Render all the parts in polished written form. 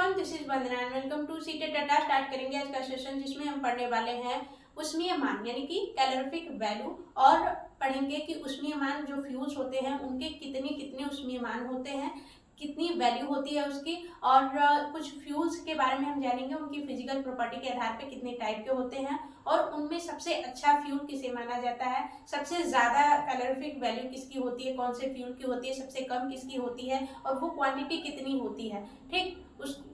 Everyone, this is Vandana and welcome to CTET data. Start करेंगे आज का सेशन जिसमें हम पढ़ने वाले हैं ऊष्मीय मान यानी कि कैलोरीफिक वैल्यू, और पढ़ेंगे कि ऊष्मीय मान जो फ्यूल्स होते हैं उनके कितने कितने ऊष्मीय मान होते हैं, कितनी वैल्यू होती है उसकी, और कुछ फ्यूल्स के बारे में हम जानेंगे, उनकी फिजिकल प्रॉपर्टी के आधार पे कितने टाइप के होते हैं और उनमें सबसे अच्छा फ्यूल किसे माना जाता है, सबसे ज़्यादा कैलोरीफिक वैल्यू किसकी होती है, कौन से फ्यूल की होती है, सबसे कम किसकी होती है और वो क्वांटिटी कितनी होती है। ठीक,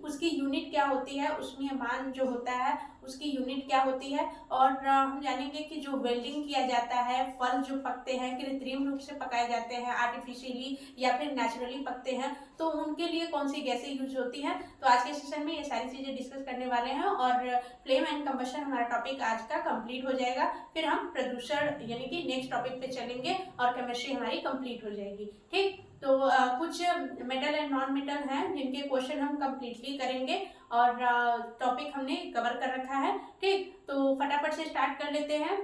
उसकी यूनिट क्या होती है, ऊष्मीय मान जो होता है उसकी यूनिट क्या होती है, और हम जानेंगे कि जो वेल्डिंग किया जाता है, फल जो पकते हैं कृत्रिम रूप से पकाए जाते हैं, आर्टिफिशियली या फिर नेचुरली पकते हैं, तो उनके लिए कौन सी गैसें यूज होती हैं। तो आज के सेशन में ये सारी चीज़ें डिस्कस करने वाले हैं और फ्लेम एंड कंबशन हमारा टॉपिक आज का कंप्लीट हो जाएगा। फिर हम प्रदूषण यानी कि नेक्स्ट टॉपिक पे चलेंगे और केमिस्ट्री हमारी कंप्लीट हो जाएगी। ठीक, तो कुछ मेटल एंड नॉन मेटल हैं जिनके क्वेश्चन हम कंप्लीटली करेंगे और टॉपिक हमने कवर कर रखा है। ठीक, तो फटाफट से स्टार्ट कर लेते हैं।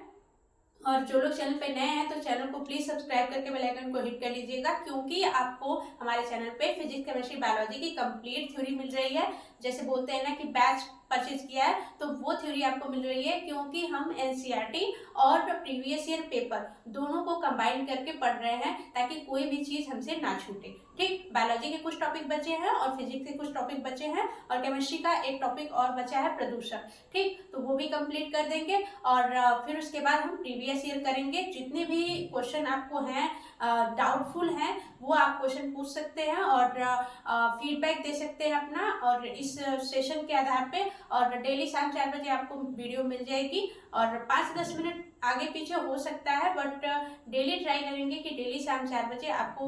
और जो लोग चैनल पे नए हैं तो चैनल को प्लीज सब्सक्राइब करके बेल आइकन को हिट कर लीजिएगा, क्योंकि आपको हमारे चैनल पे फिजिक्स केमिस्ट्री बायोलॉजी की कंप्लीट थ्योरी मिल रही है। जैसे बोलते हैं ना कि बैच परचेज किया है तो वो थ्योरी आपको मिल रही है, क्योंकि हम एनसीईआरटी और प्रीवियस ईयर पेपर दोनों को कंबाइन करके पढ़ रहे हैं ताकि कोई भी चीज हमसे ना छूटे। ठीक, बायोलॉजी के कुछ टॉपिक बचे हैं और फिजिक्स के कुछ टॉपिक बचे हैं और केमिस्ट्री का एक टॉपिक और बचा है प्रदूषण। ठीक, तो वो भी कंप्लीट कर देंगे और फिर उसके बाद हम प्रीवियस ईयर करेंगे। जितने भी क्वेश्चन आपको हैं डाउटफुल हैं वो आप क्वेश्चन पूछ सकते हैं और फीडबैक दे सकते हैं अपना, और इस सेशन के आधार पे। और डेली शाम 4 बजे आपको वीडियो मिल जाएगी और 5-10 मिनट आगे पीछे हो सकता है, बट डेली ट्राई करेंगे कि डेली शाम 4 बजे आपको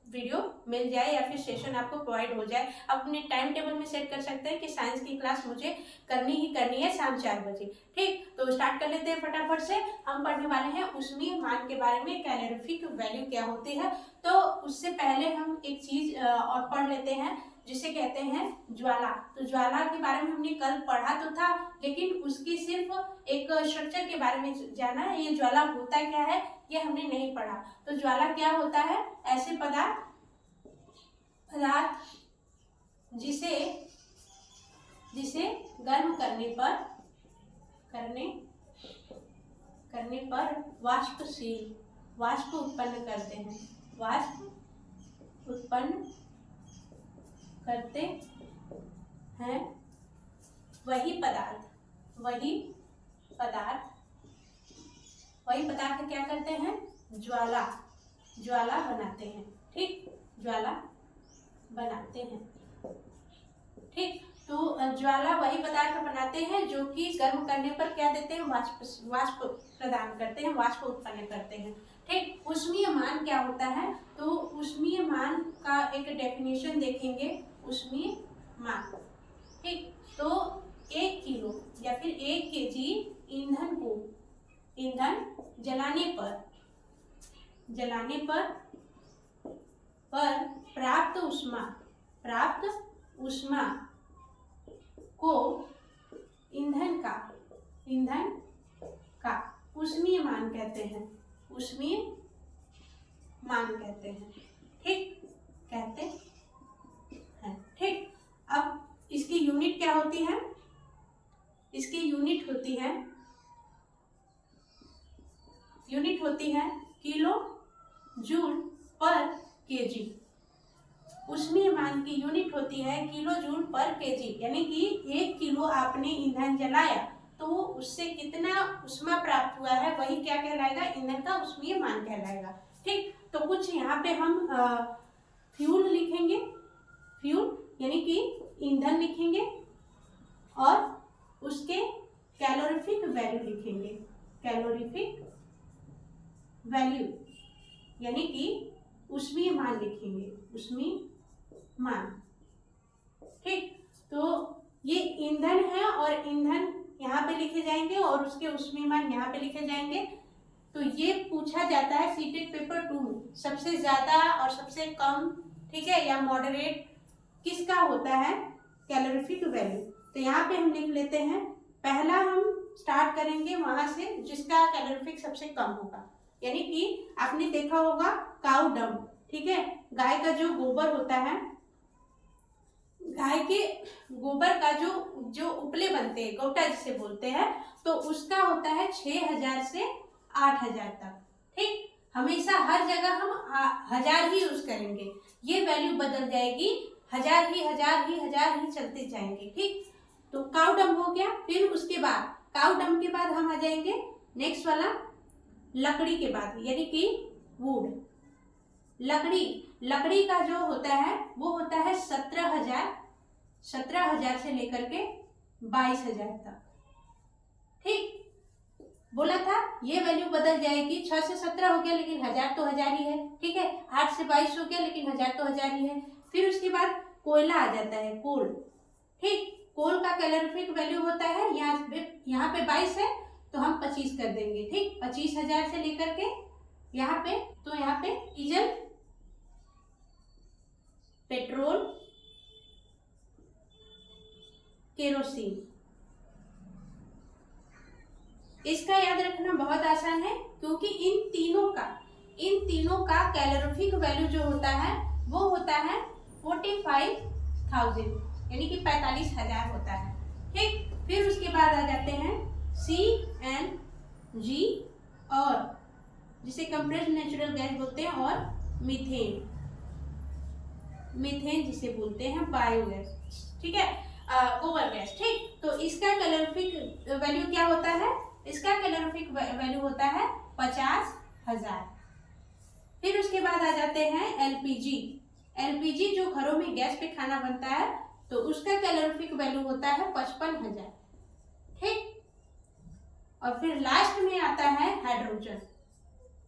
वीडियो मिल जाए या फिर सेशन आपको प्रोवाइड हो जाए। अपने टाइम टेबल में सेट कर सकते हैं कि साइंस की क्लास मुझे करनी ही करनी है शाम 4 बजे। ठीक, तो स्टार्ट कर लेते हैं फटाफट से। हम पढ़ने वाले हैं ऊष्मीय मान के बारे में, कैलोरीफिक वैल्यू क्या होती है। तो उससे पहले हम एक चीज और पढ़ लेते हैं जिसे कहते हैं ज्वाला। तो ज्वाला के बारे में हमने कल पढ़ा तो था, लेकिन उसकी सिर्फ एक स्ट्रक्चर के बारे में जाना है। ये ज्वाला होता क्या है ये हमने नहीं पढ़ा। तो ज्वाला क्या होता है, ऐसे पदार्थ जिसे गर्म करने पर वाष्प उत्पन्न करते हैं, वाष्प उत्पन्न करते हैं, वही पदार्थ क्या करते हैं, ज्वाला बनाते हैं। ठीक, ज्वाला बनाते हैं। ठीक, तो ज्वाला वही पदार्थ बनाते हैं जो कि गर्म करने पर क्या देते हैं, वाष्प प्रदान करते हैं, वाष्प उत्पन्न करते हैं। ठीक, ऊष्मीय मान क्या होता है, तो ऊष्मीय मान का एक डेफिनेशन देखेंगे। ऊष्मीय मान, ठीक, तो 1 किलो या फिर 1 केजी ईंधन जलाने पर प्राप्त ऊष्मा को ईंधन का ऊष्मीय मान कहते हैं, ठीक, कहते हैं। ठीक, अब इसकी यूनिट क्या होती है, इसकी यूनिट होती है किलो जूल पर केजी। ऊष्मीय मान की यूनिट होती है किलो जूल पर केजी, यानी कि 1 किलो आपने ईंधन जलाया तो उससे कितना ऊष्मा प्राप्त हुआ है वही क्या कहलाएगा, ईंधन का ऊष्मीय मान कहलाएगा। ठीक, तो कुछ यहाँ पे हम फ्यूल लिखेंगे, फ्यूल यानी कि ईंधन लिखेंगे और उसके कैलोरीफिक वैल्यू लिखेंगे, कैलोरीफिक वैल्यू यानी कि ऊष्मीय मान लिखेंगे, ऊष्मीय मान। ठीक, तो ये ईंधन है और ईंधन यहाँ पे लिखे जाएंगे और उसके ऊष्मीय मान यहाँ पे लिखे जाएंगे। तो ये पूछा जाता है सीटेट पेपर 2 में, सबसे ज्यादा और सबसे कम, ठीक है, या मॉडरेट किसका होता है, कैलोरीफिक वैल्यू। तो यहाँ पे हम लिख लेते हैं, पहला हम स्टार्ट करेंगे वहां से जिसका कैलोरीफिक सबसे कम होगा, यानी कि आपने देखा होगा काऊ डंग, ठीक है, गाय का जो गोबर होता है, गाय के गोबर का जो उपले बनते हैं, गोटा जिसे बोलते हैं, तो उसका होता है 6000 से 8000 तक। ठीक, हमेशा हर जगह हम 1000 ही यूज करेंगे, ये वैल्यू बदल जाएगी, 1000 ही चलते जाएंगे। ठीक, तो काउ डंग हो गया। फिर उसके बाद काउ डंग के बाद हम आ जाएंगे नेक्स्ट वाला लकड़ी के बाद, यानी कि वुड। लकड़ी का जो होता है वो होता है 17,000 से लेकर के 22,000 तक। ठीक, बोला था ये वैल्यू बदल जाएगी, 6 से 17 हो गया लेकिन 1000 तो 1000 ही है। ठीक है, 8 से 22 हो गया लेकिन 1000 तो 1000 ही है। फिर उसके बाद कोयला आ जाता है, कोल। ठीक, कोल का कैलोरीफिक वैल्यू होता है, यहाँ पे 22 है तो हम 25 कर देंगे। ठीक, 25,000 से लेकर के यहाँ पे, तो यहाँ पे डीजल, पेट्रोल, केरोसिन, इसका याद रखना बहुत आसान है, क्योंकि इन तीनों का कैलोरीफिक वैल्यू जो होता है वो होता है 45,000, यानी कि 45,000 होता है। ठीक, फिर उसके बाद आ जाते हैं CNG, और जिसे कंप्रेस्ड नेचुरल गैस बोलते हैं, और मीथेन जिसे बोलते हैं बायोगैस। ठीक है, गोबर गैस। ठीक, तो इसका कैलोरीफिक वैल्यू क्या होता है? इसका कैलोरीफिक वैल्यू होता है 50,000। फिर उसके बाद आ जाते हैं एलपीजी जो घरों में गैस पे खाना बनता है, तो उसका कैलोरीफिक वैल्यू होता है 55,000। ठीक, और फिर लास्ट में आता है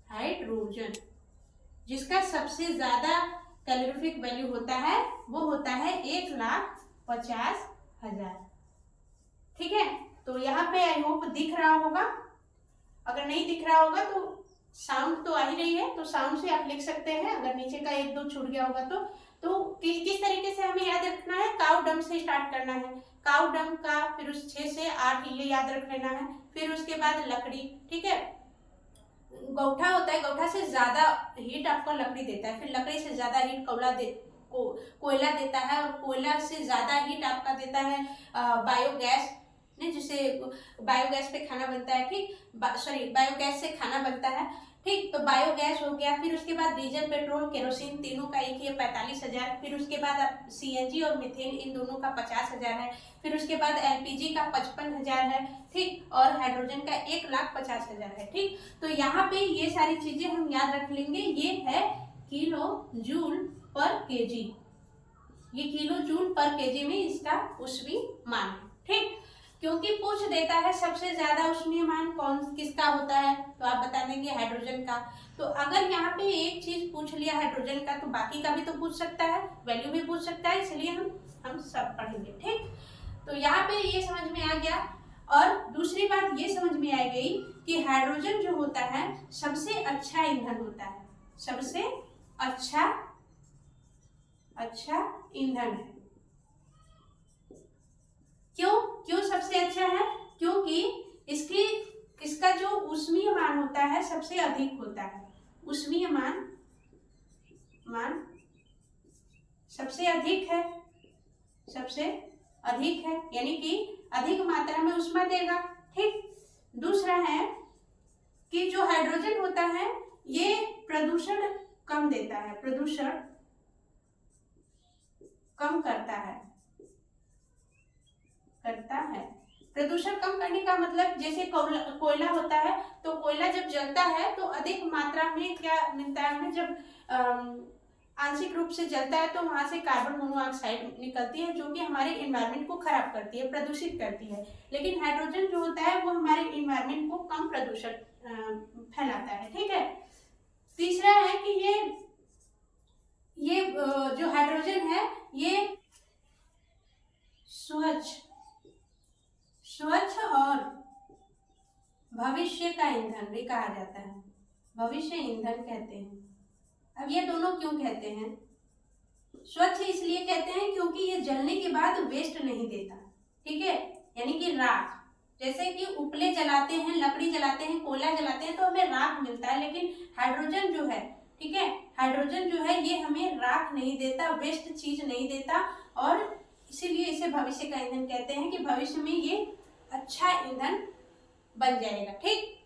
हाइड्रोजन, जिसका सबसे ज्यादा कैलोरीफिक वैल्यू होता है वो होता है 1,50,000। ठीक है, तो यहाँ पे आई होप दिख रहा होगा। अगर नहीं दिख रहा होगा तो साउंड तो आ ही रही है, तो साउंड से आप लिख सकते हैं। अगर नीचे का 1-2 छूट गया होगा तो किस तरीके से हमें याद रखना है? काउ डंग से स्टार्ट करना है, काउ डंग का, फिर उस 6 से 8 ये याद रख लेना है। फिर उसके बाद लकड़ी। ठीक है, गौठा होता है, गौठा से ज्यादा हीट आपको लकड़ी देता है, फिर लकड़ी से ज्यादा हीट कोयला देता है, और कोयला से ज्यादा हीट आपका देता है बायोगैस, जिसे बायोगैस पे खाना बनता है। ठीक, बायोगैस से खाना बनता है। ठीक, तो बायोगैस हो गया। फिर उसके बाद डीजल, पेट्रोल, केरोसिन, तीनों का एक ही है 45,000। फिर उसके बाद आप CNG और मीथेन, इन दोनों का 50,000 है। फिर उसके बाद LPG का 55,000 है। ठीक, और हाइड्रोजन का 1,50,000 है। ठीक, तो यहाँ पे ये सारी चीजें हम याद रख लेंगे। ये है किलो जूल पर केजी, ये किलो जूल पर केजी में इसका ऊष्मीय मान है। ठीक, क्योंकि पूछ देता है सबसे ज्यादा ऊष्मीय मान किसका होता है, तो आप बता देंगे हाइड्रोजन का। तो अगर यहाँ पे एक चीज पूछ लिया हाइड्रोजन का, तो बाकी का भी तो पूछ सकता है, वैल्यू भी पूछ सकता है, इसलिए हम सब पढ़ेंगे। ठीक, तो यहाँ पे ये समझ में आ गया। और दूसरी बात ये समझ में आ गई कि हाइड्रोजन जो होता है सबसे अच्छा ईंधन होता है, सबसे अच्छा ईंधन है। क्यों सबसे अच्छा है? क्योंकि इसका जो ऊष्मीय मान होता है सबसे अधिक होता है, ऊष्मीय मान सबसे अधिक है, यानी कि अधिक मात्रा में ऊष्मा देगा। ठीक, दूसरा है कि जो हाइड्रोजन होता है ये प्रदूषण कम देता है, प्रदूषण कम करता है। प्रदूषण कम करने का मतलब, जैसे कोयला होता है, तो कोयला जब जलता है तो अधिक मात्रा में क्या मिलता है हमें, जब आंशिक रूप से जलता है तो वहां से कार्बन मोनोऑक्साइड निकलती है, जो कि हमारे एनवायरनमेंट को खराब करती है, प्रदूषित करती है। लेकिन हाइड्रोजन जो होता है वो हमारे एनवायरनमेंट को कम प्रदूषण फैलाता है। ठीक है, तीसरा है कि ये जो हाइड्रोजन है ये स्वच्छ और भविष्य का ईंधन भी कहा जाता है, भविष्य ईंधन कहते हैं। अब ये दोनों क्यों कहते हैं? स्वच्छ इसलिए कहते हैं क्योंकि ये जलने के बाद वेस्ट नहीं देता। ठीक है, यानी कि राख, जैसे कि उपले जलाते हैं, लकड़ी जलाते हैं, कोयला जलाते हैं तो हमें राख मिलता है, लेकिन हाइड्रोजन जो है, ठीक है, हाइड्रोजन जो है ये हमें राख नहीं देता, वेस्ट चीज नहीं देता, और भविष्य का ईंधन कहते हैं कि भविष्य में ये अच्छा ईंधन बन जाएगा। ठीक,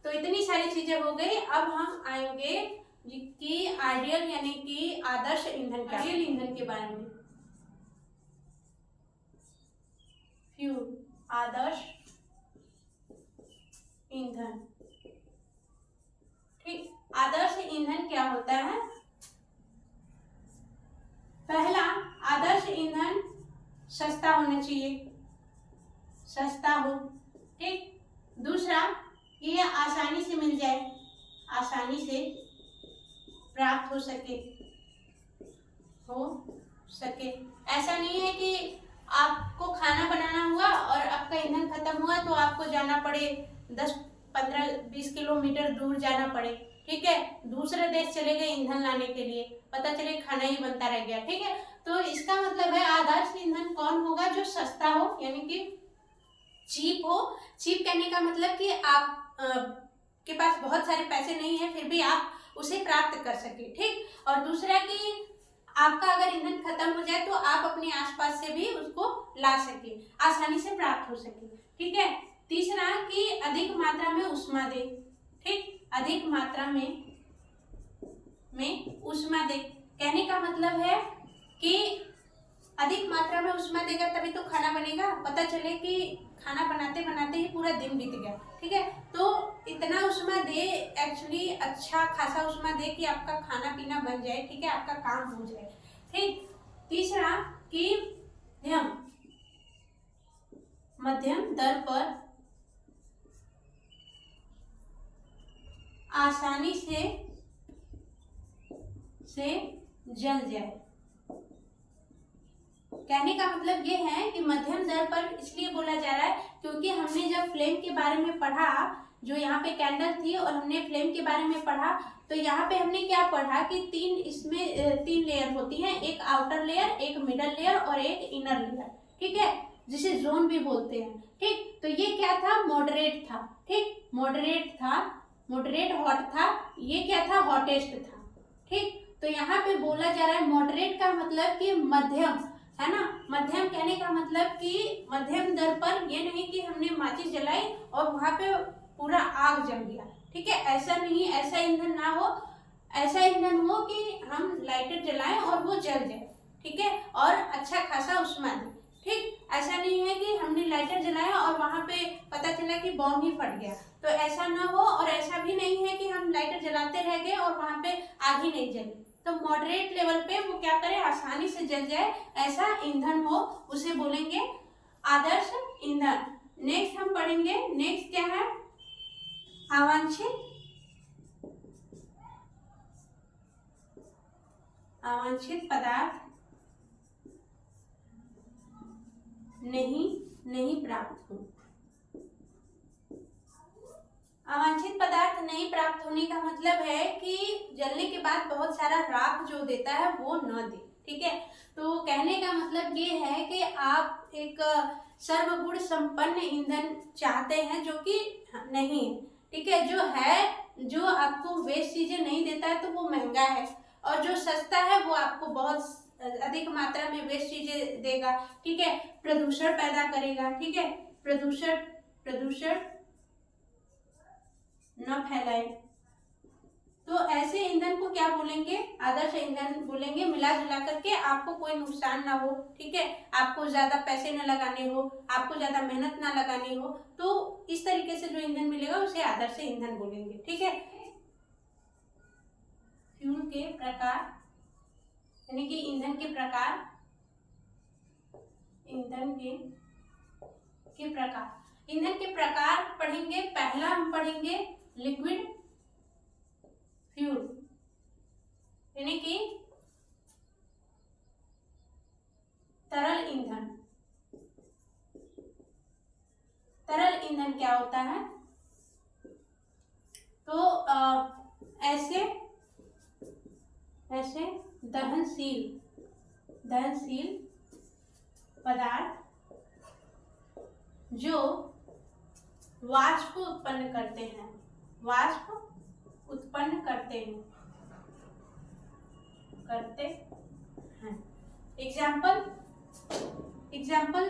तो इतनी सारी चीजें हो गई। अब हम आएंगे कि आइडियल यानी कि आदर्श ईंधन, आइडियल ईंधन के बारे में। फ्यूल, आदर्श ईंधन। ठीक, आदर्श ईंधन क्या होता है? पहला, आदर्श ईंधन सस्ता होना चाहिए, सस्ता हो। ठीक, दूसरा, ये आसानी से मिल जाए, आसानी से प्राप्त हो सके, ऐसा नहीं है कि आपको खाना बनाना हुआ और आपका ईंधन खत्म हुआ तो आपको जाना पड़े 10-15-20 किलोमीटर दूर जाना पड़े। ठीक है, दूसरे देश चले गए ईंधन लाने के लिए, पता चले खाना ही बनता रह गया। ठीक है, तो इसका मतलब है आदर्श ईंधन कौन होगा? जो सस्ता हो, यानी कि चीप हो। चीप कहने का मतलब कि आप के पास बहुत सारे पैसे नहीं है फिर भी आप उसे प्राप्त कर सके। ठीक, और दूसरा कि आपका अगर ईंधन खत्म हो जाए तो आप अपने आसपास से भी उसको ला सके, आसानी से प्राप्त हो सके। ठीक है, तीसरा कि अधिक मात्रा में ऊष्मा दे। ठीक, अधिक मात्रा में ऊष्मा दे, कहने का मतलब है कि अधिक मात्रा में ऊष्मा देगा तभी तो खाना बनेगा। पता चले कि खाना बनाते बनाते ही पूरा दिन बीत गया। ठीक है, तो इतना ऊष्मा दे, एक्चुअली अच्छा खासा ऊष्मा दे कि आपका खाना पीना बन जाए। ठीक है, आपका काम हो जाए। ठीक, तीसरा कि मध्यम दर पर आसानी से जल जाए। कहने का मतलब ये है कि मध्यम दर पर इसलिए बोला जा रहा है क्योंकि हमने जब फ्लेम के बारे में पढ़ा, जो यहाँ पे कैंडल थी और हमने फ्लेम के बारे में पढ़ा, तो यहाँ पे हमने क्या पढ़ा कि तीन लेयर होती हैं, एक आउटर लेयर, एक मिडल लेयर और एक इनर लेयर। ठीक है, जिसे जोन भी बोलते हैं। ठीक, तो ये क्या था? मॉडरेट था। ठीक, मॉडरेट हॉट था, ये क्या था? हॉटेस्ट था। ठीक, तो यहाँ पे बोला जा रहा है मॉडरेट का मतलब कि मध्यम, है ना। मध्यम कहने का मतलब कि मध्यम दर पर, ये नहीं कि हमने माचिस जलाई और वहां पे पूरा आग जम गया। ठीक है, ऐसा नहीं, ऐसा ईंधन ना हो। ऐसा ईंधन हो कि हम लाइटर जलाएं और वो जल जाए। ठीक है, और अच्छा खासा ऊष्मा दे। ठीक, ऐसा नहीं है कि हमने लाइटर जलाया और वहां पे पता चला कि बॉम्ब ही फट गया, तो ऐसा ना हो। और ऐसा भी नहीं है कि हम लाइटर जलाते रह गए और वहां पे आग ही नहीं जली। तो मॉडरेट लेवल पे वो क्या करे? आसानी से जल जाए, ऐसा ईंधन हो, उसे बोलेंगे आदर्श ईंधन। नेक्स्ट हम पढ़ेंगे, नेक्स्ट क्या है? अवांछित पदार्थ नहीं प्राप्त हो। अवांछित पदार्थ नहीं प्राप्त होने का मतलब है कि जलने के बाद बहुत सारा राख जो देता है वो न दे। ठीक है, तो कहने का मतलब ये है कि आप एक सर्वगुण संपन्न ईंधन चाहते हैं जो कि नहीं है। ठीक है, जो आपको वेस्ट चीजें नहीं देता है तो वो महंगा है, और जो सस्ता है वो आपको बहुत अधिक मात्रा में वेस्ट चीजें देगा। ठीक है, प्रदूषण पैदा करेगा। ठीक है, प्रदूषण न फैलाए। तो ऐसे ईंधन को क्या बोलेंगे? आदर्श ईंधन बोलेंगे। मिला जुला करके आपको कोई नुकसान ना हो। ठीक है, आपको ज्यादा पैसे न लगाने हो, आपको ज्यादा मेहनत ना लगानी हो, तो इस तरीके से जो ईंधन मिलेगा उसे आदर्श ईंधन बोलेंगे। ठीक है, फ्यूल के प्रकार यानी कि ईंधन के प्रकार, ईंधन के प्रकार पढ़ेंगे। पहला हम पढ़ेंगे लिक्विड फ्यूल, यानी कि तरल ईंधन। तरल ईंधन क्या होता है? तो ऐसे दहनशील पदार्थ जो वाष्प उत्पन्न करते हैं, एग्जाम्पल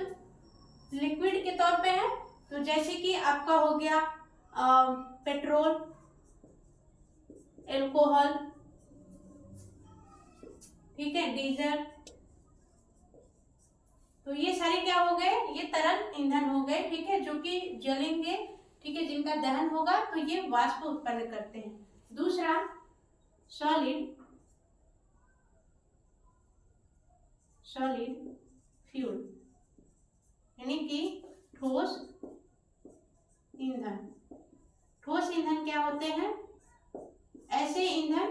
लिक्विड के तौर पे है, तो जैसे कि आपका हो गया पेट्रोल, एल्कोहल, ठीक है, डीजल, तो ये सारे क्या हो गए, ये तरल ईंधन हो गए, ठीक है, जो कि जलेंगे, ठीक है, जिनका दहन होगा तो ये वाष्प उत्पन्न करते हैं। दूसरा सॉलिड फ्यूल, यानी कि ठोस ईंधन। ठोस ईंधन क्या होते हैं, ऐसे ईंधन,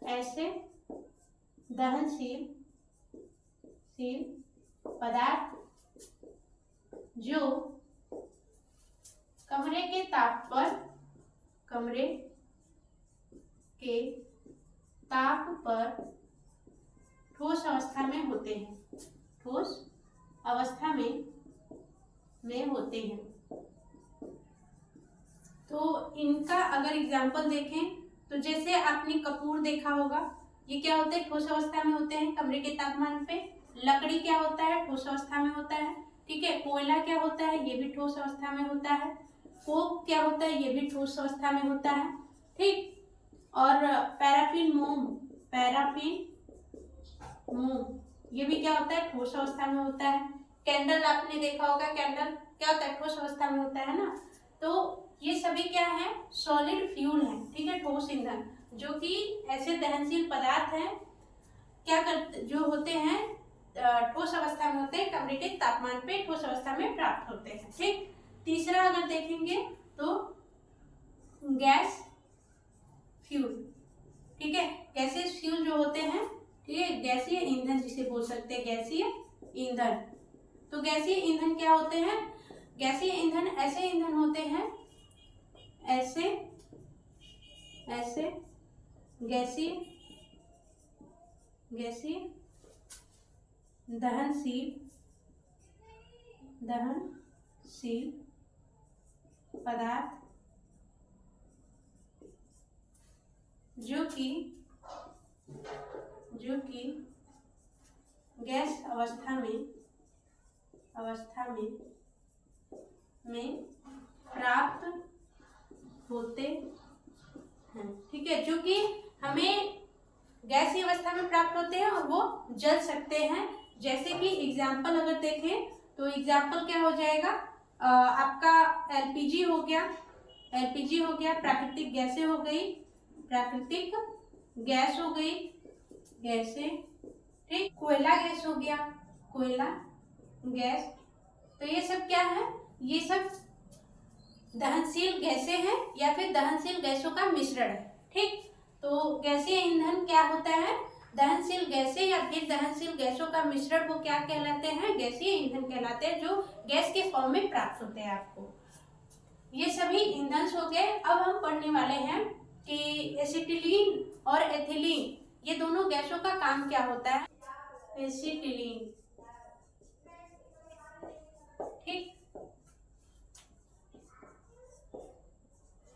ऐसे दहनशील पदार्थ जो कमरे के ताप पर ठोस अवस्था में होते हैं, ठोस अवस्था में होते हैं। तो इनका अगर एग्जाम्पल देखें तो जैसे आपने कपूर देखा होगा, ये क्या होते हैं, ठोस अवस्था में होते हैं कमरे के तापमान पे। लकड़ी क्या होता है, ठोस अवस्था में होता है, ठीक है। कोयला क्या होता है, ये भी ठोस अवस्था में होता है। कोक क्या होता है, ये भी ठोस अवस्था में होता है, ठीक। और पैराफिन मोम, ये भी क्या होता है, ठोस अवस्था में होता है। कैंडल आपने देखा होगा, कैंडल क्या होता है, ठोस अवस्था में होता है ना। तो ये सभी क्या है, सॉलिड फ्यूल है, ठीक है, ठोस ईंधन, जो कि ऐसे दहनशील पदार्थ हैं, क्या करते, जो होते हैं ठोस अवस्था में होते हैं, कमरे के तापमान पे ठोस अवस्था में प्राप्त होते हैं, ठीक। तीसरा अगर देखेंगे तो गैस फ्यूल, ठीक है, गैसेस फ्यूल जो होते हैं, ठीक है, गैसीय ईंधन जिसे बोल सकते हैं, गैसीय ईंधन। तो गैसीय ईंधन क्या होते हैं, गैसीय ईंधन ऐसे ईंधन होते हैं, ऐसे गैसीय दहनशील पदार्थ जो कि गैस अवस्था में प्राप्त होते हैं, ठीक है, जो कि हमें गैसीय अवस्था में प्राप्त होते हैं और वो जल सकते हैं। जैसे कि एग्जाम्पल अगर देखें तो एग्जाम्पल क्या हो जाएगा, आपका एलपीजी हो गया, प्राकृतिक गैसें हो गई, प्राकृतिक गैस हो गई, गैसें, ठीक। कोयला गैस हो गया, कोयला गैस। तो ये सब क्या है, ये सब दहनशील गैसें हैं या फिर दहनशील गैसों का मिश्रण है, ठीक। तो गैसीय ईंधन क्या होता है, दहनशील गैसें या फिर दहनशील गैसों का मिश्रण, वो क्या कहलाते हैं, गैसीय ईंधन कहलाते हैं, जो गैस के फॉर्म में प्राप्त होते हैं आपको। ये सभी ईंधन हो गए। अब हम पढ़ने वाले हैं कि एसिटिलीन और एथिलीन, ये दोनों गैसों का काम क्या होता है। एसिटिलीन, ठीक,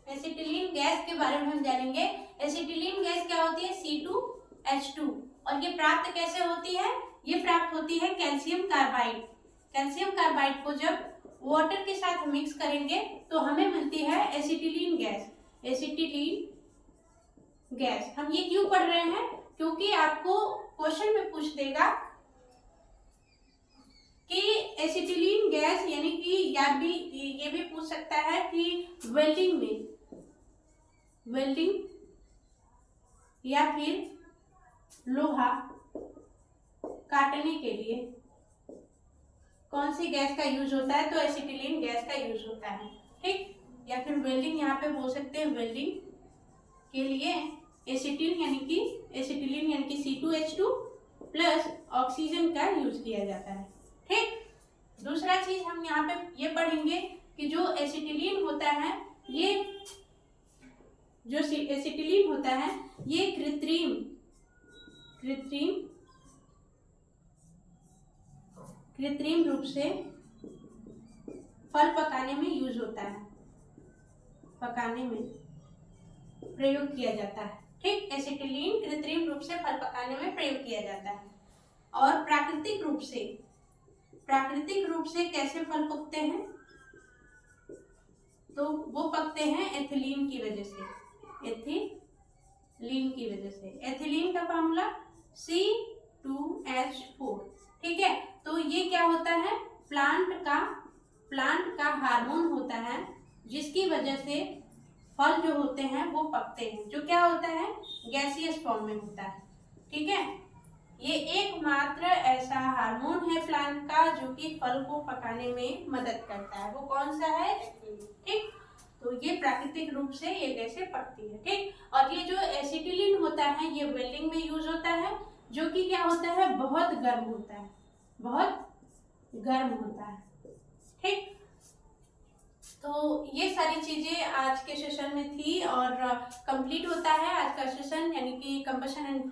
एसिटिलीन गैस के बारे में हम जानेंगे। एसिटिलीन गैस क्या होती है, C2H2, और ये प्राप्त कैसे होती है, ये प्राप्त होती है कैल्शियम कार्बाइड। कैल्शियम कार्बाइड को जब वाटर के साथ मिक्स करेंगे तो हमें मिलती है एसिटिलीन गैस। एसिटिलीन गैस हम ये क्यों पढ़ रहे हैं, क्योंकि आपको क्वेश्चन में पूछ देगा कि एसिटिलीन गैस, यानी कि ये भी पूछ सकता है कि वेल्डिंग या फिर लोहा काटने के लिए कौन सी गैस का यूज होता है, तो एसिटिलीन गैस का यूज होता है, ठीक। या फिर वेल्डिंग, यहाँ पे बोल सकते हैं वेल्डिंग के लिए एसिटिलीन यानी कि C2H2 प्लस ऑक्सीजन का यूज किया जाता है, ठीक। दूसरा चीज हम यहाँ पे ये पढ़ेंगे कि जो एसिटिलीन होता है, ये कृत्रिम रूप से फल पकाने में यूज होता है, पकाने में प्रयोग किया जाता है, ठीक। एसिटिलीन कृत्रिम रूप से फल पकाने में प्रयोग किया जाता है। और प्राकृतिक रूप से प्राकृतिक रूप से कैसे फल पकते हैं? तो वो पकते हैं एथिलीन की वजह से, एथिलीन की वजह से। एथिलीन का फॉर्मूला C2H4, ठीक है। तो ये क्या होता है? प्लांट का हार्मोन होता है जिसकी वजह से फल जो होते हैं वो पकते हैं, जो क्या होता है? गैसियस फॉर्म में होता है, ठीक है। ये एकमात्र ऐसा हार्मोन है प्लांट का जो कि फल को पकाने में मदद करता है। वो कौन सा है? ठीक। तो ये प्राकृतिक रूप से ये गैसें पकती है, ठीक। और ये जो एसिटिलीन होता है ये वेल्डिंग में यूज होता है, जो कि क्या होता है? बहुत गर्म होता है, बहुत गर्म होता है, ठीक। तो ये सारी चीजें आज के सेशन में थी और कंप्लीट होता है आज का सेशन, यानी कि कंबशन एंड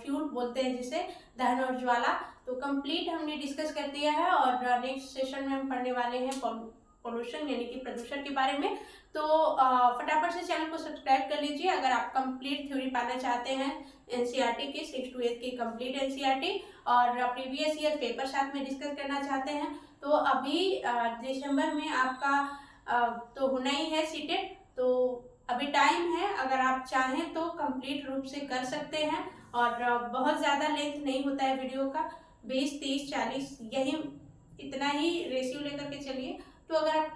फ्यूल बोलते हैं जिसे, दहन और ज्वाला। तो कंप्लीट हमने डिस्कस कर दिया है और नेक्स्ट सेशन में हम पढ़ने वाले हैं पोल्यूशन यानी कि प्रदूषण के बारे में। तो फटाफट से चैनल को सब्सक्राइब कर लीजिए अगर आप कंप्लीट थ्योरी पाना चाहते हैं एनसीईआरटी की 6 to 8 की कंप्लीट एनसीईआरटी, और प्रीवियस ईयर पेपर साथ में डिस्कस करना चाहते हैं। तो अभी दिसंबर में आपका तो होना ही है सीटेट, तो अभी टाइम है, अगर आप चाहें तो कंप्लीट रूप से कर सकते हैं। और बहुत ज़्यादा लेंथ नहीं होता है वीडियो का, 20, 30, 40 यही इतना ही रेशियो लेकर के चलिए। तो अगर आप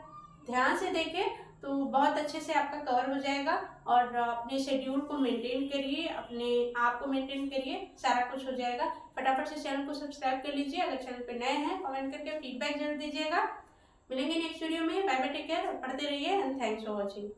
ध्यान से देखें तो बहुत अच्छे से आपका कवर हो जाएगा। और अपने शेड्यूल को मेंटेन करिए, अपने आप को मेंटेन करिए, सारा कुछ हो जाएगा। फटाफट से चैनल को सब्सक्राइब कर लीजिए, अगर चैनल पे नए हैं कमेंट करके फीडबैक जरूर दीजिएगा। मिलेंगे नेक्स्ट वीडियो में। बाय बाय, टेक केयर और पढ़ते रहिए एंड थैंक्स फॉर वॉचिंग।